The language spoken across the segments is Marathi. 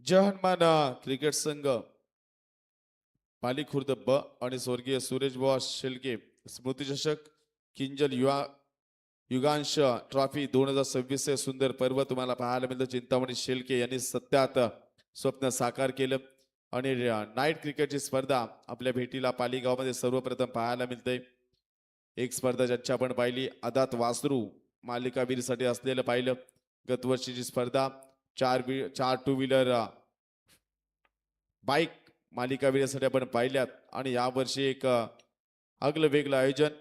जय हनुमान क्रिकेट संघ पाली खुर्द ब आणि स्वर्गीय सुरेश बुवा शेलके स्मृतिचषक किंजल युगांश ट्रॉफी 2026 चे सुंदर पर्व तुम्हाला पाहायला मिळतं. चिंतामणी शेलके यांनी सत्यात स्वप्न साकार केलं आणि नाईट क्रिकेटची स्पर्धा आपल्या भेटीला पाली गावामध्ये सर्वप्रथम पाहायला मिळते. एक स्पर्धा ज्यांची आपण पाहिली आदात वासरू मालिकावीरसाठी असलेलं पाहिलं. गतवर्षीची स्पर्धा चार टू व्हीलर बाईक मालिकावीरसाठी आपण पाहिल्यात आणि यावर्षी एक आगलं वेगळं आयोजन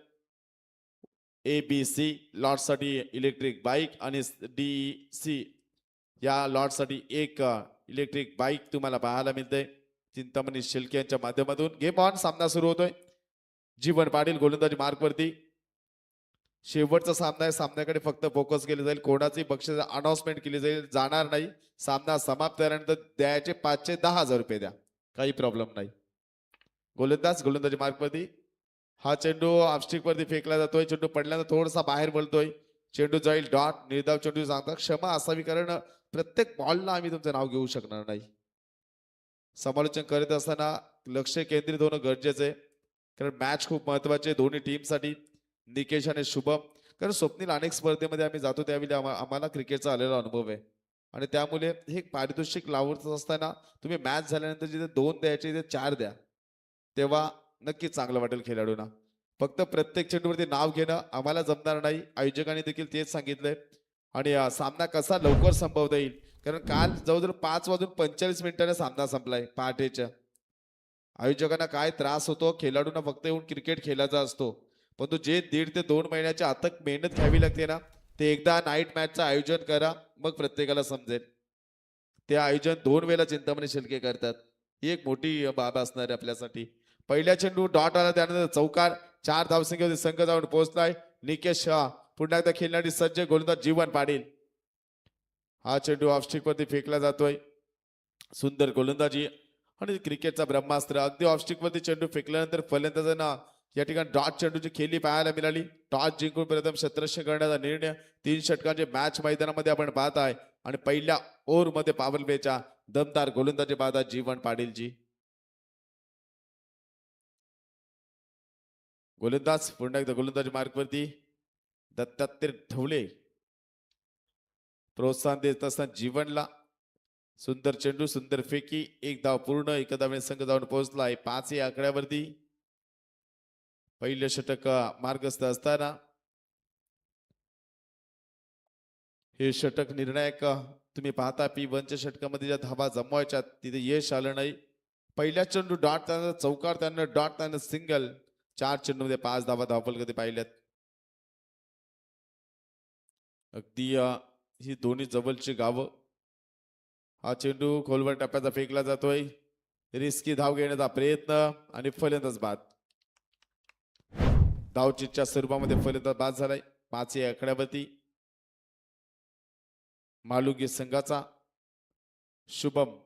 ABC लॉटसाठी इलेक्ट्रिक बाईक आणि DEC या लॉटसाठी एक इलेक्ट्रिक बाईक तुम्हाला पाहायला मिळते. चिंतामणी शेलके यांच्या माध्यमातून गेम ऑन सामना सुरू होतोय. जीवन पाटील गोलंदाजी मार्कवरती. शेवटचा सामना आहे. सामन्याकडे फक्त फोकस केले जाईल. कोणाची बक्षीस अनाउन्समेंट केली जाईल जाणार नाही. सामना समाप्त झाल्यानंतर द्यायचे 5 चे 10,000 रुपये द्या. काही प्रॉब्लेम नाही. गोलंदाजी मार्कवरती. हा चेंडू ऑफस्टिक वरती फेकला जातोय. चेंडू पडल्यानंतर थोडासा बाहेर बोलतोय. चेंडू जाईल डॉट. निर्धाव चेंडू सांगता क्षमा असावी कारण प्रत्येक बॉलला आम्ही तुमचं नाव घेऊ शकणार नाही. समालोचन करत असताना लक्ष केंद्रित होणं गरजेचं आहे कारण मॅच खूप महत्वाची आहे दोन्ही टीमसाठी. निकेश आणि शुभम कारण स्वप्नील अनेक स्पर्धेमध्ये आम्ही जातो त्यावेळी आम्हाला क्रिकेटचा आलेला अनुभव आहे आणि त्यामुळे हे पारितोषिक लावत असताना तुम्ही मॅच झाल्यानंतर जिथे 2 द्यायचे तिथे 4 द्या. तेव्हा नक्कीच चांगलं वाटेल खेळाडूंना. फक्त प्रत्येक चेंडूवरती नाव घेणं आम्हाला जमणार नाही. आयोजकांनी देखील तेच सांगितलंय आणि सामना कसा लवकर संपवता येईल कारण काल जवळजवळ 5:45 सामना संपलाय पहाटेच्या. आयोजकांना काय त्रास होतो खेळाडूंना फक्त येऊन क्रिकेट खेळायचा असतो परंतु जे 1.5 ते 2 महिन्याची अथक मेहनत घ्यावी लागते ना ते एकदा नाईट मॅचचं आयोजन करा मग प्रत्येकाला समजेल. ते आयोजन 2 वेळेला चिंतामणी शेलके करतात. ही एक मोठी बाब असणार आहे आपल्यासाठी. पहिल्या चेंडू डॉट आला त्यानंतर चौकार 4 धावसंख्येमध्ये संघ जाऊन पोहोचलाय. निकेश शहा पुन्हा एकदा खेळण्यासाठी सज्ज. गोलंदाज जीवन पाटील. हा चेंडू ऑफस्टिक वरती फेकला जातोय. सुंदर गोलंदाजी आणि क्रिकेटचा ब्रह्मास्त्र. अगदी ऑफस्टिक वरती चेंडू फेकल्यानंतर फलंदाजांना या ठिकाणी डॉट चेंडूची खेळी पाहायला मिळाली. टॉस जिंकून प्रथम क्षेत्ररक्षण करण्याचा निर्णय. 3 षटकांचे मॅच मैदानामध्ये आपण पाहत आहे आणि पहिल्या ओव्हरमध्ये पॉवर प्लेच्या दमदार गोलंदाजी पाहता जीवन पाटीलजी. गोलंदाज पुन्हा एकदा गोलंदाजी मार्कवरती. दत्तात्रय ढवळे प्रोत्साहन देत असताना जीवनला. सुंदर चेंडू सुंदर फेकी. एक धाव पूर्ण. एका धावेने संघ जाऊन पोहोचलाय 5 या आकड्यावरती. पहिले षटक मार्गस्थ असताना हे षटक निर्णायक तुम्ही पाहता. P1च्या षटकामध्ये ज्या धावा जमवायच्या तिथे यश आलं नाही. पहिल्या चेंडू डॉट त्यानंतर चौकार त्यानंतर डॉट त्यानंतर सिंगल. 4 चेंडूमध्ये 5 धावा धावफल कधी पाहिल्यात. अगदी ही दोन्ही जवळची गावं. हा चेंडू खोलवर टप्प्याचा फेकला जातोय. रिस्की धाव घेण्याचा प्रयत्न आणि फलंदाज बाद. धावचीच्या स्वरूपामध्ये फलंदाज बाद झालाय 5 या आकड्यावरती. मालुगी संघाचा शुभम.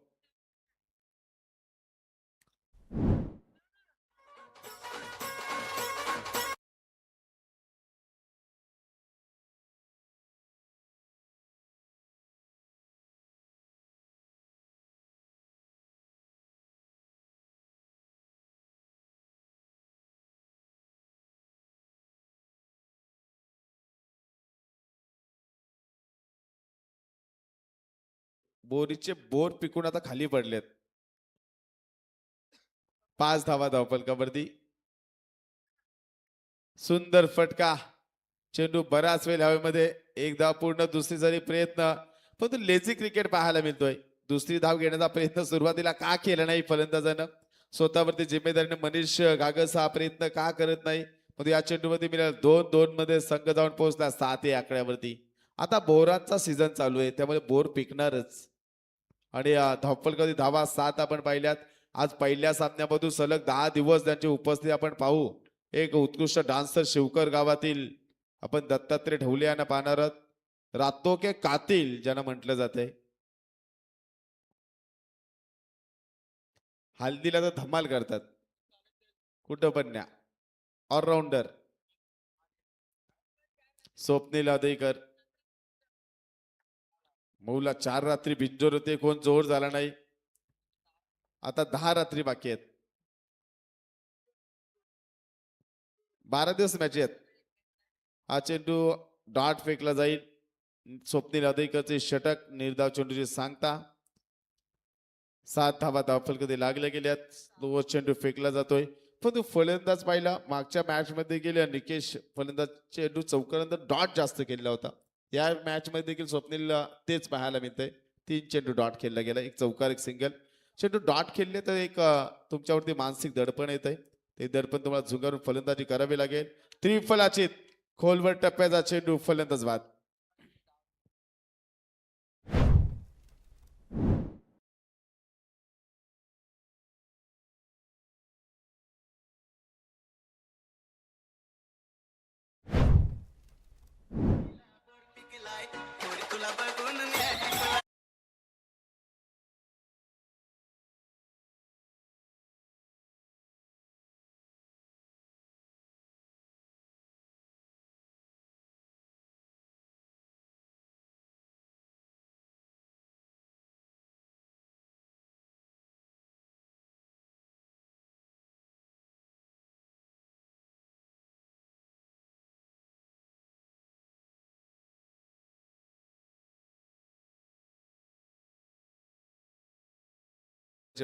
बोरीचे बोर पिकून आता खाली पडलेत. 5 धावा धावफलकावरती. सुंदर फटका. चेंडू बराच वेळ हवेमध्ये. एक धाव पूर्ण. दुसरी जरी प्रयत्न परंतु लेझी क्रिकेट पाहायला मिळतोय. दुसरी धाव घेण्याचा प्रयत्न सुरुवातीला का केला नाही फलंदाजानं. स्वतःवरती जिम्मेदारीने मनीष गागस हा प्रयत्न का करत नाही. मग या चेंडूमध्ये मिळालं 2-2 मध्ये संघ जाऊन पोहोचला 7 या आकड्यावरती. आता बोरांचा सीझन चालू आहे त्यामुळे बोर पिकणारच आणि धावफल कधी धावा 7 आपण पाहिल्यात. आज पहिल्या सामन्यामधून सलग 10 दिवस त्यांची उपस्थिती आपण पाहू. एक उत्कृष्ट डान्सर शिवकर गावातील आपण दत्तात्रय ढवले यांना पाहणार आहोत. रातो के कातिल ज्यांना म्हटलं जाते. हल्दीला तर धमाल करतात. कुठं पण न्या. ऑलराऊंडर स्वप्नील अदेकर. मऊला 4 रात्री बिंजोर होते कोण जोर झाला नाही. आता 10 रात्री बाकी आहेत. 12 दिवस मॅच आहेत. हा चेंडू डॉट फेकला जाईल. स्वप्नील अधयकरचे षटक निर्धाव चेंडूची सांगता. 7 धावा धावफलकामध्ये लागल्या गेल्यात. तो चेंडू फेकला जातोय. पण तू फलंदाज पाहिला मागच्या मॅच मध्ये गेल्या निकेश फलंदाज चेंडू चौकानंतर डॉट जास्त केलेला होता. या मॅच मध्ये देखील स्वप्नील तेच पाहायला मिळतंय. 3 चेंडू डॉट खेळला गेला, एक चौकार एक सिंगल. चेंडू डॉट खेळले तर एक तुमच्यावरती मानसिक दडपण येत आहे. ते दडपण तुम्हाला झुगारून फलंदाजी करावी लागेल. त्रिफलाची खोलवर टप्प्याचा चेंडू फलंदाज बाद.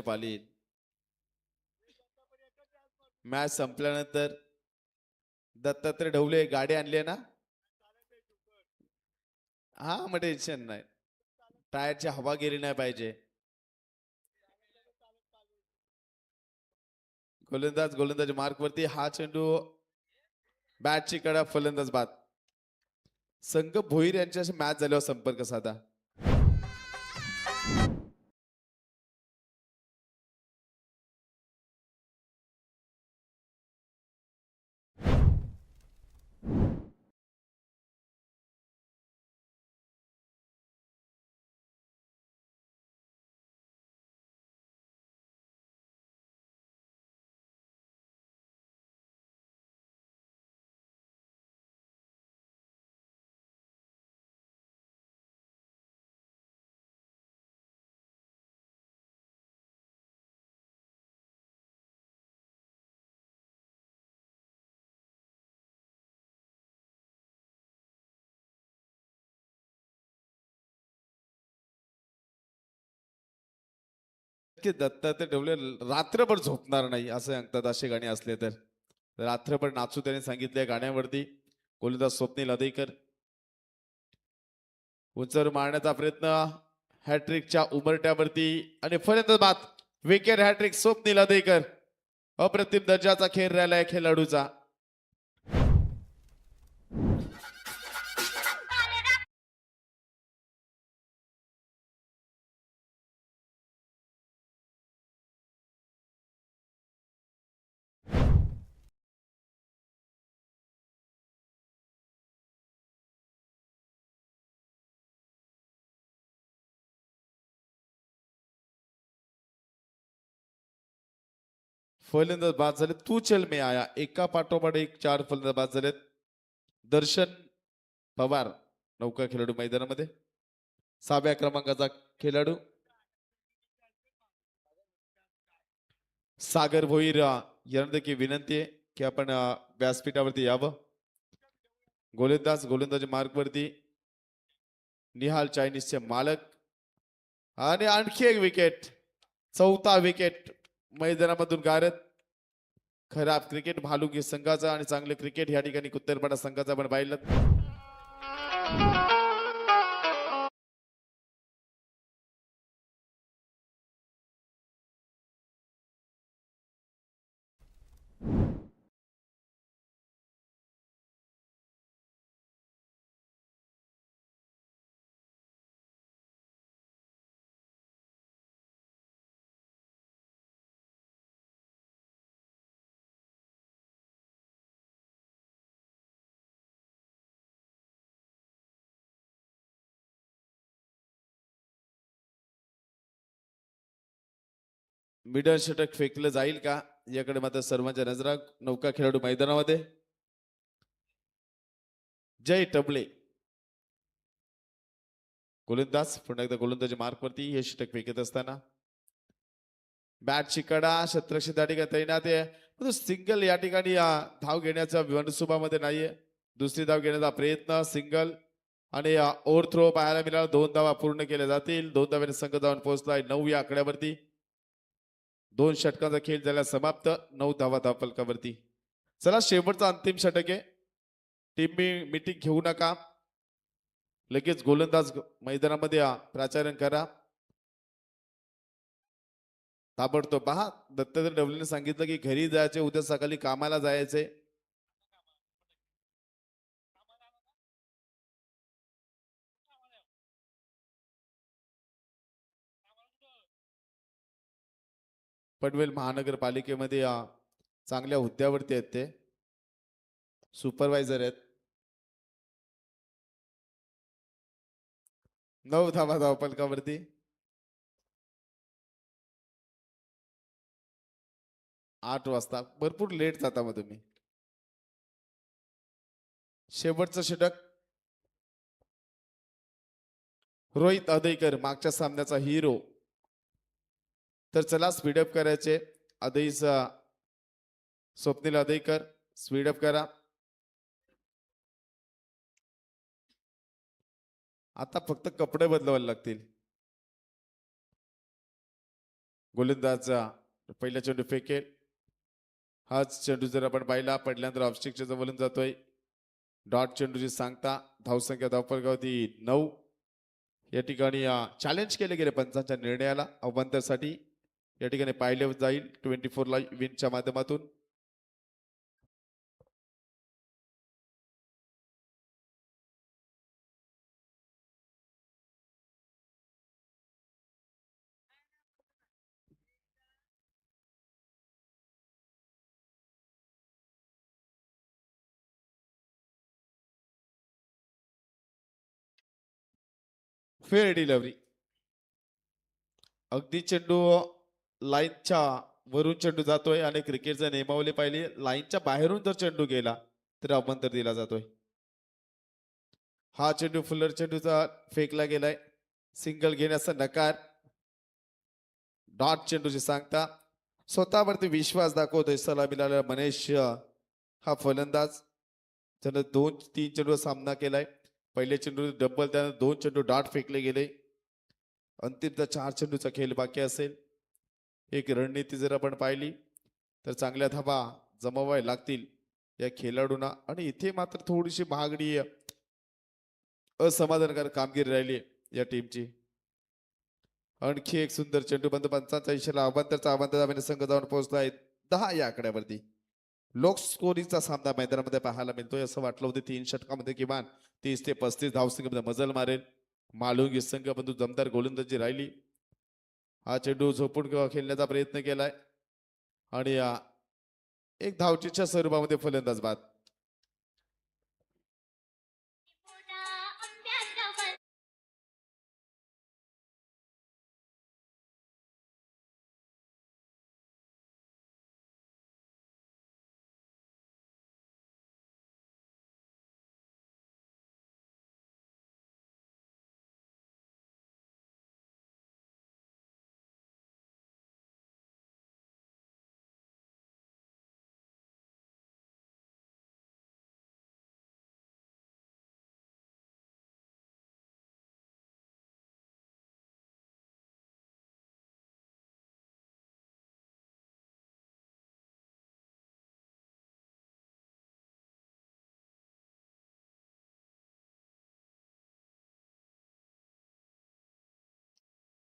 पाली मॅच संपल्यानंतर दत्तात्रय ढवले गाडी आणली आहे ना. हा मग टेन्शन नाही. टायरची हवा गेली नाही पाहिजे. गोलंदाज मार्क वरती. हा चेंडू बॅटची कडा फलंदाज बाद. संघ भोईर यांच्याशी मॅच झाल्यावर संपर्क साधा. की दत्तात्रय ढवले रात्रभर झोपणार नाही असं सांगतात. असे गाणे असले तर रात्रभर नाचू त्याने सांगितले गाण्यावरती. गोलंदाज स्वप्नील अधयकर उंचर मारण्याचा प्रयत्न हॅट्रिकच्या उमरट्यावरती आणि फलंदाज बाद. Wicket hat trick Swapnil Adhyakar. अप्रतिम दर्जाचा खेळ राहिलाय खेळाडूचा. फलंदाज बाद झाले. तू चल मे आया एका पाठोपाठ एक 4 फलंदाज बाद झालेत. दर्शन पवार नौका खेळाडू मैदानामध्ये 6व्या क्रमांकाचा खेळाडू. सागर भोईर यांना देखील विनंती आहे की आपण व्यासपीठावरती यावं. गोलंदाज मार्क वरती. निहाल चायनीजचे मालक आणि आणखी एक विकेट. 4था विकेट मैदानामधून गारत. खराब क्रिकेट भालुकी संघाचा आणि चांगले क्रिकेट या ठिकाणी कुत्तरपाडा संघाचा आपण पाहिलं. मिडल षटक फेकलं जाईल का याकडे मात्र सर्वांच्या नजरा. नौका खेळाडू मैदानामध्ये जय टबले गोलंदाज पुन्हा एकदा गोलंदाजी मार्क वरती. हे षटक फेकत असताना बॅटची कडा शतरक्षी त्या ठिकाणी तैनात आहे, परंतु सिंगल या ठिकाणी धाव घेण्याच्या मनसुबामध्ये नाहीये. दुसरी धाव घेण्याचा प्रयत्न सिंगल आणि ओव्हर थ्रो पाहायला मिळाला. 2 धावा पूर्ण केल्या जातील. 2 धाव्याने संघ जाऊन पोहोचलाय 9 या आकड्यावरती. 2 षटकांचा खेळ झाला समाप्त. 9 धावा धावफलकावरती. चला शेवटचा अंतिम षटक आहे. टीम मीटिंग घेऊ नका. लगेच गोलंदाज मैदानामध्ये प्राचारण करा. ताबडतोब पहा. दत्तात्रय डवलेने सांगितलं की घरी जायचे, उद्या सकाळी कामाला जायचे. पनवेल महानगरपालिकेमध्ये चांगल्या हुद्द्यावरती आहेत ते. सुपरवायझर आहेत. 9 धावा धावफलकावरती. 8 वाजता भरपूर लेट जाता मग तुम्ही. शेवटचं षटक. रोहित अदेकर मागच्या सामन्याचा हिरो. तर चला स्पीडअप करायचे. अदेईचा स्वप्नील अदेकर स्पीडअप करा. आता फक्त कपडे बदलावे लागतील. गोलंदाज पहिल्या चेंडू फेकेल. हाच चेंडू जर आपण पाहिला पडल्यानंतर ऑफस्टिकच्या जवळून जातोय. डॉट चेंडूची सांगता. धावसंख्या धावफलकावरती 9. या ठिकाणी चॅलेंज केले गेले पंचांच्या निर्णयाला अवंतरसाठी. या ठिकाणी पाहिले जाईल 24 लाईव्ह विनच्या माध्यमातून. Fair delivery. अगदी चेंडू लाईनच्या वरून चेंडू जातोय आणि क्रिकेटचा नियमावली पाहिली लाईनच्या बाहेरून जर चेंडू गेला तर अवंतर दिला जातोय. हा चेंडू फुलर चेंडूचा फेकला गेलाय. सिंगल घेण्याचा नकार. डॉट चेंडूची सांगता. स्वतःवरती विश्वास दाखवतोय सलामीला मनेश हा फलंदाज. त्यानं 2-3 चेंडू सामना केलाय. पहिले चेंडू डबल त्यानं 2 चेंडू डॉट फेकले गेले. अंतिमचा 4 चेंडूचा खेळ बाकी असेल. एक रणनीती जर आपण पाहिली तर चांगल्या धावा जमवाय लागतील या खेळाडूंना. आणि इथे मात्र थोडीशी महागडी असमाधानकारक कामगिरी राहिली या टीमची. आणखी एक सुंदर चेंडू बंद. पंचांचा इशारा. अवंतरचा धाव्याने संघ जाऊन पोहोचलाय 10 या आकड्यावरती. लोक स्कोरिंगचा सामना मैदानामध्ये पाहायला मिळतोय. असं वाटलं होतं 3 षटकामध्ये किमान 30 ते 35 धावसंख्येमध्ये मजल मारेल. मालुंगी संघ बंधू दमदार गोलंदाजी राहिली. हा चेंडू झोपून खेळण्याचा प्रयत्न केलाय आणि एक धावचीच्या स्वरूपामध्ये फलंदाज बाद.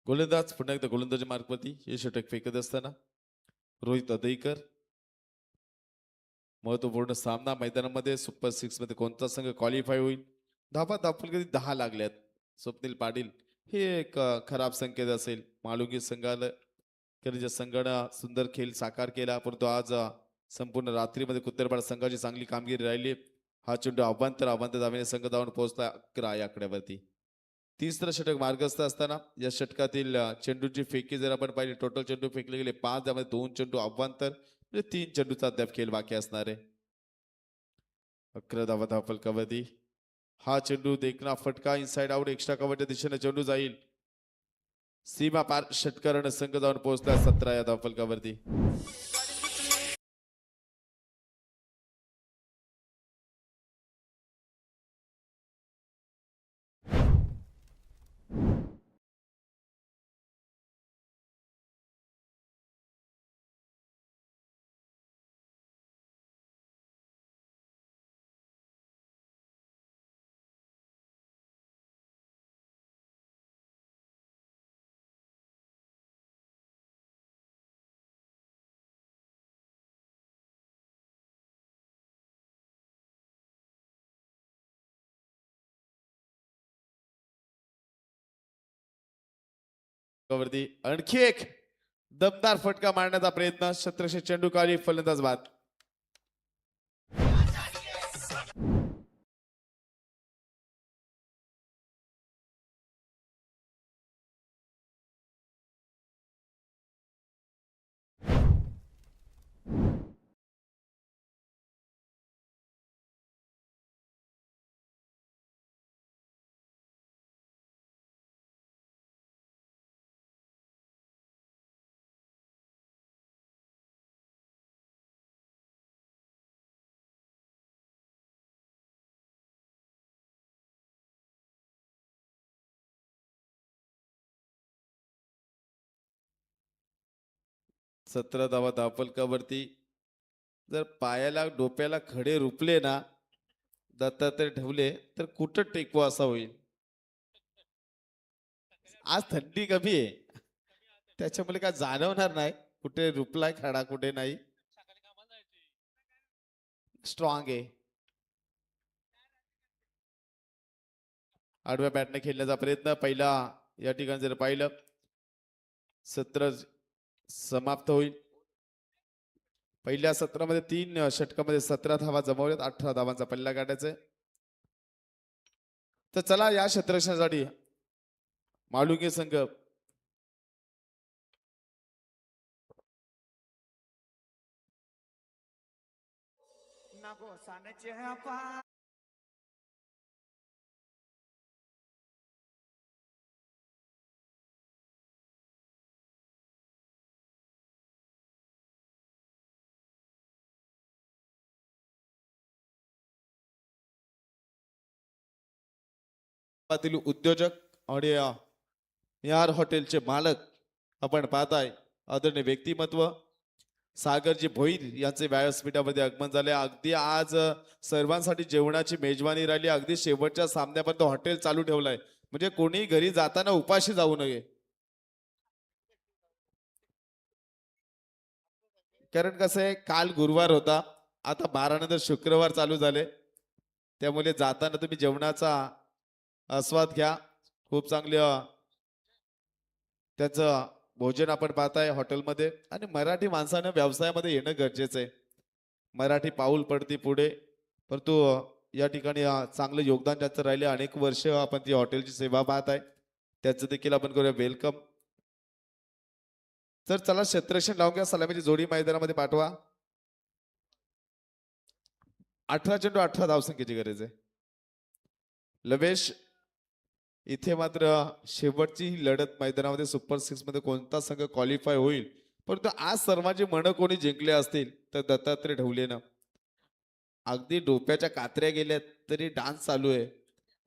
गोलंदाज पुन्हा एकदा गोलंदाजी मार्गवरती हे षटक फेकत असताना रोहित अदेकर. महत्वपूर्ण सामना मैदानामध्ये सुपर 6 मध्ये कोणता संघ क्वालिफाय होईल. धावा कधी 10 लागल्यात. स्वप्नील पाटील हे एक खराब संकेत असेल. मालुंगी संघाला ज्या संघानं सुंदर खेळ साकार केला परंतु आज संपूर्ण रात्रीमध्ये कुत्तरपाड संघाची चांगली कामगिरी राहिली. हा चेंडू अवांतर धावेने संघ धावून पोहोचला 11 या आकड्यावरती. तिसरं षटक मार्गस्थ असताना या षटकातील चेंडूची फेकी जर आपण पाहिली टोटल चेंडू फेकले गेले 5. त्यामध्ये 2 चेंडू अवांतर म्हणजे 3 चेंडूचा अद्याप खेळ बाकी असणार आहे. 11 धावा धावफलकावरती. हा चेंडू देखना फटका इनसाइड आउट एक्स्ट्रा कव्हरच्या दिशेने चेंडू जाईल. सीमा पार षटकरण संघ जाऊन पोहोचला 17 या धावफलकावरती. वरती आणखी एक दमदार फटका मारण्याचा प्रयत्न. शतरक्षक चेंडूकारी फलंदाज बाद. सतरा धावा धावफलकावरती. जर पायाला डोप्याला खडे रुपले ना दत्तात्रय ठेवले तर कुठं टेकवा असा होईल. आज थंडी कमी आहे त्याच्यामुळे काय जाणवणार नाही कुठे रुपलाय खडा कुठे नाही. स्ट्रॉंग आहे. आडव्या बॅटने खेळण्याचा प्रयत्न. पहिला या ठिकाणी जर पाहिलं सत्र समाप्त होईल. पहिल्या सत्रामध्ये 3 षटकामध्ये 17 धावा जमवल्यात. 18 धावांचा पल्ला गाठायचा आहे. तर चला या क्षेत्ररक्षणासाठी मालुंगे संघ उद्योजक आणि यार हॉटेलचे मालक आपण पाहताय आदरणीय व्यक्तिमत्व सागरजी भोईर यांचे व्यासपीठामध्ये आगमन झाले. अगदी आज सर्वांसाठी जेवणाची मेजवानी राहिली. अगदी शेवटच्या सामन्यापर्यंत हॉटेल चालू ठेवलंय म्हणजे कोणी घरी जाताना उपाशी जाऊ नये. कारण कसं आहे काल गुरुवार होता आता 12 नंतर शुक्रवार चालू झाले त्यामुळे जाताना तुम्ही जेवणाचा आस्वाद घ्या. खूप चांगलं त्याचं भोजन आपण पाहताय हॉटेलमध्ये. आणि मराठी माणसानं व्यवसायामध्ये येणं गरजेचं आहे. मराठी पाऊल पडते पुढे परंतु या ठिकाणी चांगलं योगदान त्याचं राहिले. अनेक वर्ष आपण ती हॉटेलची सेवा पाहत आहे त्याचं देखील आपण करूया वेलकम. तर चला क्षेत्ररक्षण लावून घ्या. सलामीची जोडी मैदानामध्ये पाठवा. 18 चेंडू 18 धावसंख्येची गरज आहे. लवेश इथे मात्र शेवटची ही लढत मैदानामध्ये सुपर 6 मध्ये कोणता संघ क्वालिफाय होईल परंतु आज सर्वांची मन कोणी जिंकले असतील तर दत्तात्रय ढवलेनं. अगदी डोप्याच्या कात्र्या गेल्यात तरी डान्स चालू आहे.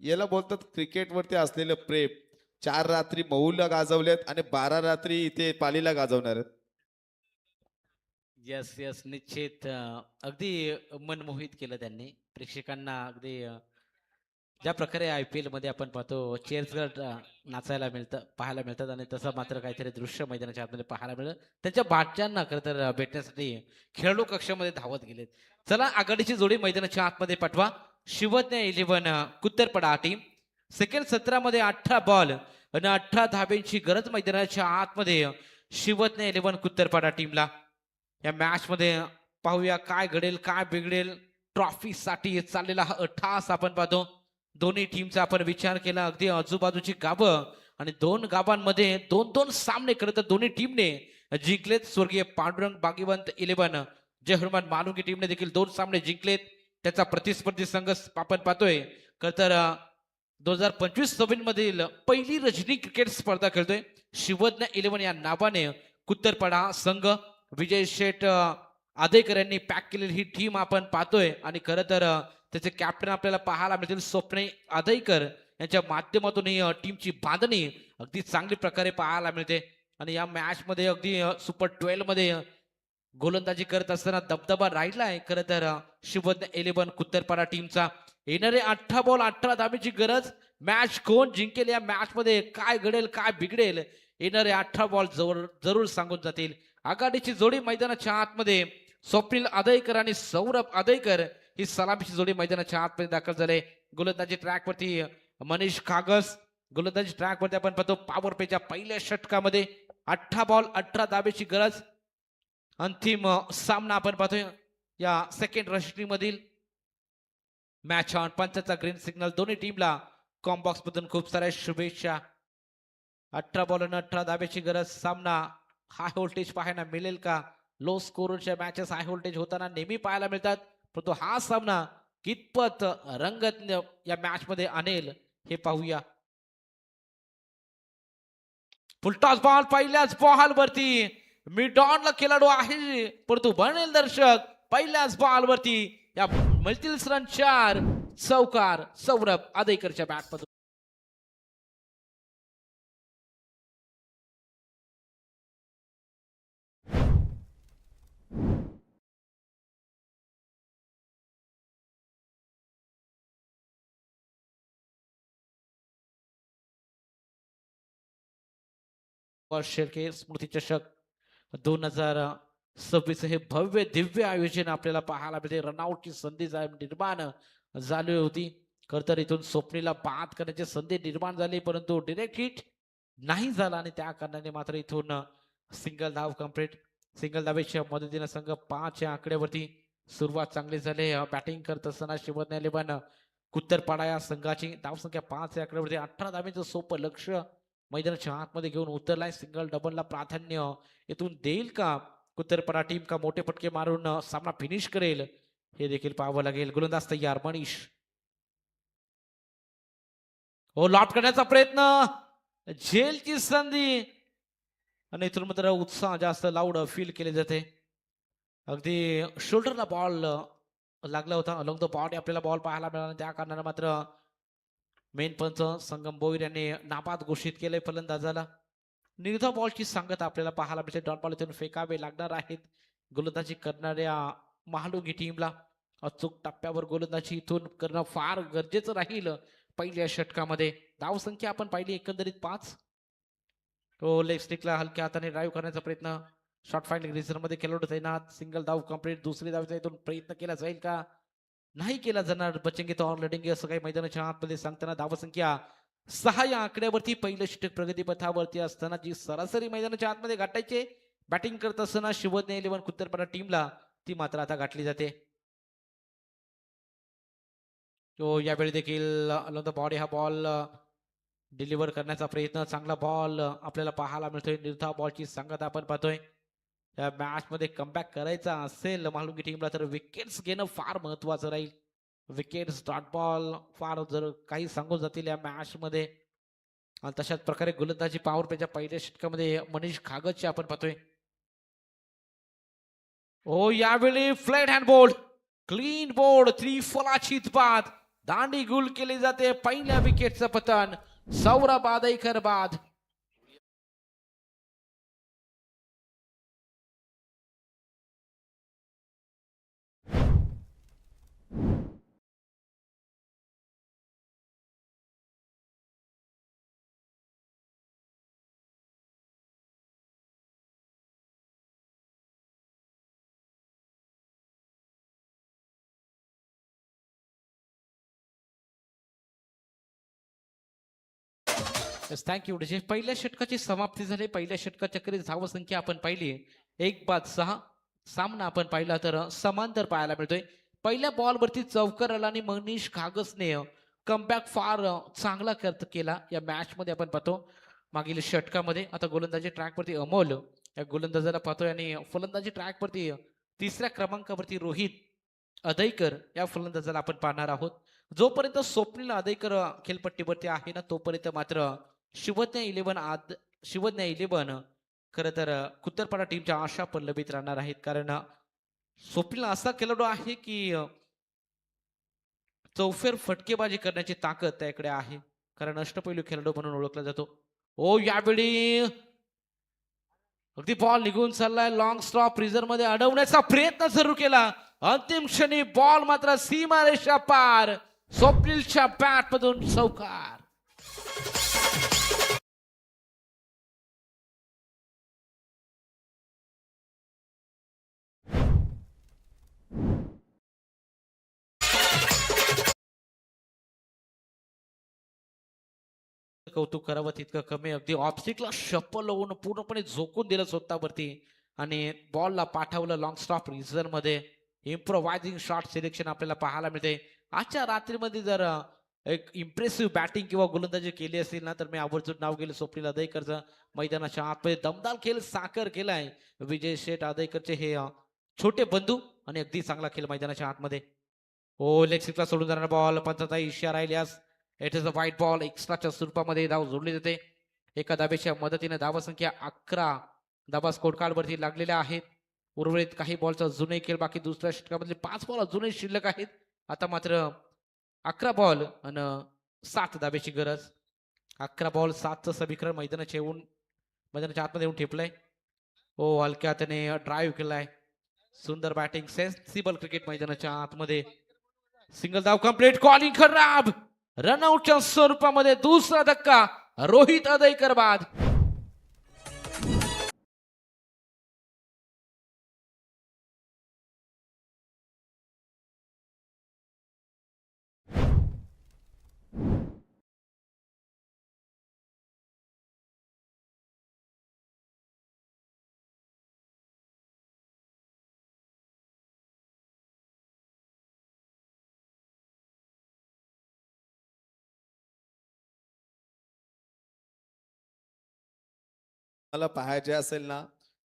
याला बोलतात क्रिकेटवरती असलेलं प्रेम. 4 रात्री मऊला गाजवल्यात आणि 12 रात्री इथे पालीला गाजवणार आहेत. यस यस निश्चित अगदी मनमोहित केलं त्यांनी प्रेक्षकांना. अगदी ज्या प्रकारे IPL मध्ये आपण पाहतो चेअर्स नाचायला मिळतं पाहायला मिळतात आणि तसं मात्र काहीतरी दृश्य मैदानाच्या आतमध्ये पाहायला मिळतं. त्यांच्या बादशांना खरं तर भेटण्यासाठी खेळाडू कक्षामध्ये धावत गेलेत. चला आघाडीची जोडी मैदानाच्या आतमध्ये पाठवा. शिवज्ञ 11 कुत्तरपडा टीम. सेकंड सत्रामध्ये 18 बॉल आणि 18 धाब्यांची गरज मैदानाच्या आतमध्ये शिवज्ञ 11 कुत्तरपडा टीमला. या मॅच मध्ये पाहूया काय घडेल काय बिघडेल. ट्रॉफीसाठी चाललेला हा अट्टास आपण पाहतो. दोन्ही टीमचा आपण विचार केला अगदी आजूबाजूची गावं आणि 2 गावांमध्ये 2-2 सामने करत दोन्ही टीमने जिंकलेत. स्वर्गीय पांडुरंग बागीवंत 11 जय हनुमान मालुंगी टीमने देखील 2 सामने जिंकलेत. त्याचा प्रतिस्पर्धी संघ आपण पाहतोय तर 2025-26 मधील पहिली रजनी क्रिकेट स्पर्धा खेळतोय. शिवज्ञ 11 या नावाने कुत्तरपाडा संघ विजय शेठ आदेकर यांनी पॅक केलेली ही टीम आपण पाहतोय आणि खरं तर त्याचे कॅप्टन आपल्याला पाहायला मिळतील स्वप्ने आदेकर यांच्या माध्यमातून ही टीमची बांधणी अगदी चांगली प्रकारे पाहायला मिळते आणि या मॅच मध्ये अगदी सुपर 12 मध्ये गोलंदाजी करत असताना दबदबा राहिला आहे खरं तर शिवज्ञ 11 कुत्तरपाडा टीमचा. येणारे 18 बॉल 18 धाबेची गरज. मॅच कोण जिंकेल या मॅच मध्ये काय घडेल काय बिघडेल येणारे 18 बॉल जरूर सांगून जातील. आघाडीची जोडी मैदानाच्या आतमध्ये स्वप्नील आदेकर आणि सौरभ आदेकर ही सलामीची जोडी मैदानाच्या आतमध्ये दाखल झाले. गोलंदाजी ट्रॅक वरती मनीष कागस. गोलंदाजी ट्रॅक वरती आपण पाहतो पॉवर प्लेच्या पहिल्या षटकामध्ये 18 बॉल 18 धाबेची गरज. अंतिम सामना आपण पाहतोय या सेकंड रशनी मधील मॅच ऑन. पंचाचा ग्रीन सिग्नल दोन्ही टीमला कॉम्बॉक्स मधून खूप साऱ्या शुभेच्छा. 18 बॉल 18 धाब्याची गरज. सामना हाय व्होल्टेज पाहायला मिळेल का? लो स्कोरच्या मॅचेस हाय व्होल्टेज होताना नेहमी पाहायला मिळतात, परंतु हा सामना कितपत रंगत या मॅच मध्ये आणेल हे पाहूया. फुलटॉस बॉल पहिल्याच बॉल वरती मिड ऑनला खेळाडू आहे, परंतु बनेल दर्शक पहिल्याच बॉल वरती या मिळतील रन 4 चौकार सौरभ आदेकरच्या बॅट मधून. शेळके स्मृती चषक 2026 हे भव्य दिव्य आयोजन आपल्याला पाहायला मिळते. रनआउटची संधी निर्माण झाली होती. खरं तर इथून स्वप्नीला बाद करण्याची संधी निर्माण झाली, परंतु डिरेक्ट हिट नाही झाला आणि त्या कारणाने मात्र इथून सिंगल धाव कंप्लीट. सिंगल धावेच्या मदतीने संघ 5 या आकड्यावरती सुरुवात चांगली झाली. बॅटिंग करत असताना शिवज्ञ 11 कुत्तरपाडा या संघाची धावसंख्या 5 या आकड्यावरती 18 धावेचं सोपं लक्ष मैदानाच्या आतमध्ये घेऊन उतरलाय. सिंगल डबलला प्राधान्य इथून देईल का कुत्तरपाडा टीम, का मोठे फटके मारून सामना फिनिश करेल हे देखील पाहावं लागेल. गोलंदाज तयार मनीष. हो लॉट करण्याचा प्रयत्न, झेलची संधी आणि इथून मात्र उत्साह जास्त लाऊड फील केले जाते. अगदी शोल्डरला बॉल लागला होता. अलॉंग द बॉडी आपल्याला बॉल पाहायला मिळाला, त्या कारणाने मात्र मेन पंच संगम बोईर यांनी नाबाद घोषित केलंय फलंदाजाला. निर्धाव बॉलची सांगत आपल्याला पाहायला मिळते. डॉट बॉल इथून फेकावे लागणार आहेत गोलंदाजी करणाऱ्या महालुंगी टीमला. अचूक टप्प्यावर गोलंदाजी इथून करणं फार गरजेचं राहील. पहिल्या षटकामध्ये धावसंख्या आपण पाहिली एकंदरीत 5. तो लेग स्टिकला हलक्या हाताने ड्राईव्ह करण्याचा प्रयत्न. शॉर्ट फाइंडिंग रिझर्व मध्ये खेळाडू तैनात. सिंगल धाव कंप्लीट. दुसरी धावचा इथून प्रयत्न केला जाईल का? नाही केला जाणार. बचेंगे तो लढेंगे असं काही मैदानाच्या आतमध्ये सांगताना धावसंख्या 6 या आकड्यावरती पहिलं षटक प्रगतीपथावरती असताना जी सरासरी मैदानाच्या आतमध्ये गाठायचे बॅटिंग करत असताना शिवज्ञ 11 कुत्तरपाडा टीमला ती मात्र आता गाठली जाते. तो यावेळी देखील अलॉंग द बॉडी हा बॉल डिलिव्हर करण्याचा प्रयत्न. चांगला बॉल आपल्याला पाहायला मिळतोय. निर्धाव बॉलची सांगत आपण पाहतोय. या मॅच मध्ये कमबॅक करायचा असेल महालुंगी टीमला तर विकेट्स घेणं फार महत्वाचं राहील. विकेट्स डॉट बॉल फार जर काही सांगून जातील या मॅच मध्ये. आणि तशाच प्रकारे गोलंदाजी पॉवर प्लेच्या पहिल्या षटकामध्ये मनीष कागजची आपण पाहतोय. ओ यावेळी flat hand bowled, clean bowled, त्रिफलाची बाद, दांडी गुल केली जाते. पहिल्या विकेटचं पतन सौरभ आदेकर बाद. Thank you DJ. पहिल्या षटकाची समाप्ती झाली. पहिल्या षटकाच्या अखेरीस धावसंख्या आपण पाहिली 1-6. सामना आपण पाहिला तर समांतर पाहायला मिळतोय. पहिल्या बॉलवरती चौकार आला आणि मनीष कागसने कमबॅक फार चांगला केला या मॅच मध्ये आपण पाहतो. मागील षटकामध्ये आता गोलंदाजी ट्रॅकवरती अमोल या गोलंदाजाला पाहतोय आणि फलंदाजी ट्रॅकवरती 3ऱ्या क्रमांकावरती रोहित अदैकर या फलंदाजाला आपण पाहणार आहोत. जोपर्यंत स्वप्नील आदेकर खेळपट्टीवरती आहे ना तोपर्यंत मात्र शिवज्ञ 11 शिवज्ञ 11 खरं तर कुत्तरपाडा टीमच्या आशा पल्लवीत राहणार आहेत. कारण स्वप्नील असा खेळाडू आहे की चौफेर फटकेबाजी करण्याची ताकद त्याकडे आहे. कारण अष्टपैलू खेळाडू म्हणून ओळखला जातो. ओ यावेळी अगदी बॉल निघून चाललाय. लॉंग स्टॉप रिझर्व मध्ये अडवण्याचा प्रयत्न जरूर केला. अंतिम क्षणी बॉल मात्र सीमारेषा पार. स्वप्नीलच्या बॅट मधून चौकार. कौतुक करावं तितकं कमी. अगदी ऑप्स्टिकला शप्पल लावून पूर्णपणे झोकून दिलं स्वतःवरती आणि बॉलला पाठवलं लॉंग स्टॉप रिझर्व मध्ये. इम्प्रोवायझिंग शॉट सिलेक्शन आपल्याला पाहायला मिळते. आजच्या रात्रीमध्ये जर एक इम्प्रेसिव्ह बॅटिंग किंवा गोलंदाजी केली असेल ना तर मी आवर्जून नाव गेलं स्वप्नील अदयकरचं. मैदानाच्या आतमध्ये दमदार खेळ साकार केलाय विजय शेठ अदयकरचे हे छोटे बंधू आणि अगदी चांगला खेळ मैदानाच्या आतमध्ये. ओ लेग स्लिपला सोडून जाणारा बॉल. पंचाचा इशारा Ilyas. It is a wide ball. एक्स्ट्राच्या स्वरूपामध्ये धाव जोडली जाते. एका धाबेच्या मदतीने धावसंख्या 11 धाबा स्कोर कार्ड वरती लागलेल्या आहेत. उर्वरित काही बॉलचा अजूनही खेळ बाकी. दुसऱ्या षटकामधले 5 बॉल अजूनही शिल्लक आहेत. आता मात्र 11 बॉल आणि 7 धाब्याची गरज. 11 बॉल 7चं समीकरण मैदानाच्या येऊन मैदानाच्या आतमध्ये येऊन ठेपलंय. ओ हलक्या त्याने ड्राईव्ह केलाय. सुंदर बॅटिंग. सेन्सिबल क्रिकेट मैदानाच्या आतमध्ये. सिंगल धाव कंप्लीट. कॉलिंग खराब. रनआउटच्या स्वरूपामध्ये दुसरा धक्का. रोहित अदयकर बाद. मला पाहायचे असेल ना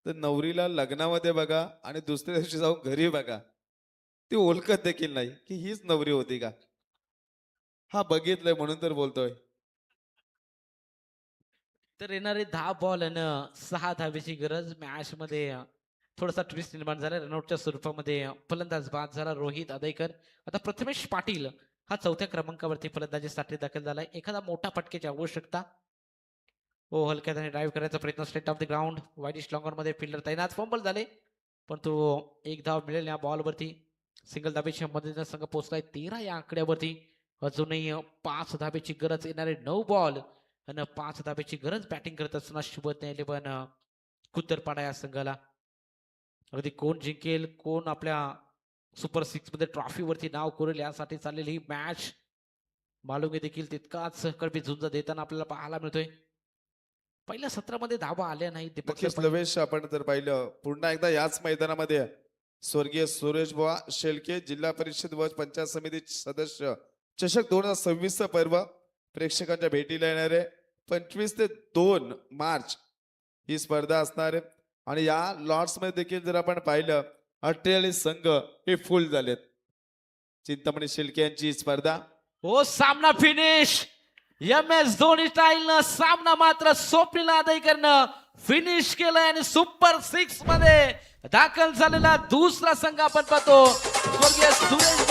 तर नवरीला लग्नामध्ये बघा आणि दुसऱ्या दिवशी जाऊन घरी बघा. ती ओळखत देखील नाही की हीच नवरी होती का. हा बघितलंय म्हणून तर बोलतोय. तर येणारे 10 बॉल आणि 6 धावेची गरज. मॅच मध्ये थोडासा ट्विस्ट निर्माण झाला. रनआउटच्या स्वरूपामध्ये फलंदाज बाद झाला रोहित अदयकर. आता प्रथमेश पाटील हा 4थ्या क्रमांकावरती फलंदाजीसाठी दाखल झालाय. एखादा मोठा फटकेची आवश्यकता. ओ हलक्या त्याने ड्राईव्ह करायचा प्रयत्न. Straight of the ground. Widish longer मध्ये फिल्डर तैनात. फंबल झाले पण तो एक धाव मिळेल या बॉलवरती. सिंगल धाबेच्या मदतीने संघ पोहोचलाय 13 या आकड्यावरती. अजूनही 5 धाबेची गरज. येणारे 9 बॉल आणि 5 धाबेची गरज. बॅटिंग करत असताना शिवज्ञ 11 कुत्तरपाडा या संघाला. अगदी कोण जिंकेल कोण आपल्या सुपर 6 मध्ये ट्रॉफीवरती नाव करेल यासाठी चाललेली ही मॅच. मालुंगे देखील तितकाच कडबी झुंज देताना आपल्याला पाहायला मिळतोय. पहिल्या सत्रामध्ये धावा आल्या नाही. दीपक नक्कीच सर लवेश आपण जर पाहिलं पुन्हा एकदा याच मैदानामध्ये स्वर्गीय सुरेश बुवा शेळके जिल्हा परिषद व पंचायत समिती सदस्य चषक 2026 पर्व प्रेक्षकांच्या भेटीला येणार आहे. 25 ते 2 मार्च ही स्पर्धा असणार आहे आणि या लॉट्स मध्ये देखील जर आपण पाहिलं 48 संघ हे फुल झालेत. चिंतामणी शेळके यांची स्पर्धा. हो सामना फिनिश. MS धोनी स्टाईलनं सामना मात्र स्वप्नील अदयकरनं फिनिश केलाय आणि सुपर 6 मध्ये दाखल झालेला दुसरा संघ आपण पाहतो स्वर्गीय सुरेश